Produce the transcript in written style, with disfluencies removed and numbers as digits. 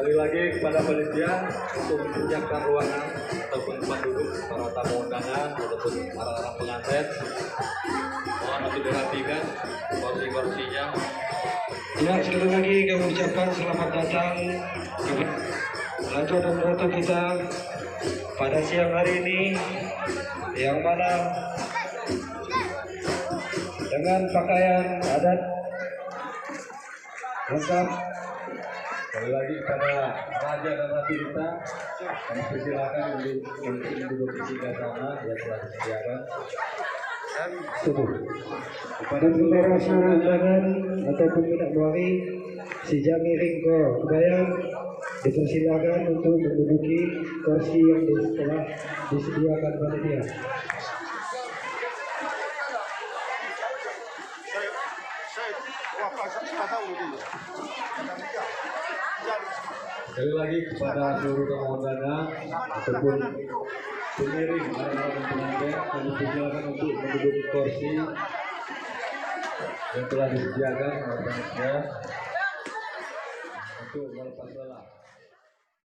Sekali lagi kepada panitia untuk menyiapkan ruangan ataupun tempat duduk para tamu undangan ataupun para orang pengantin, mohon untuk diperhatikan kursi-kursinya. Ya, sekali lagi kami ucapkan selamat datang kepada Nando kita pada siang hari ini, yang mana dengan pakaian adat lengkap. Sekali lagi kepada raja dan ratu kita, kami persilakan untuk duduk di sebelah sana yang telah disediakan. Tubuh. Kepada saudara undangan ataupun mendakbari sejak miring ke kebayang dipersilakan untuk menduduki kursi yang telah disediakan panitia. Sekali lagi kepada seluruh tamu undangan ataupun pengiring anak-anak pengantin, kami persilakan untuk menduduki kursi yang telah disediakan oleh panitia untuk melepas lelah.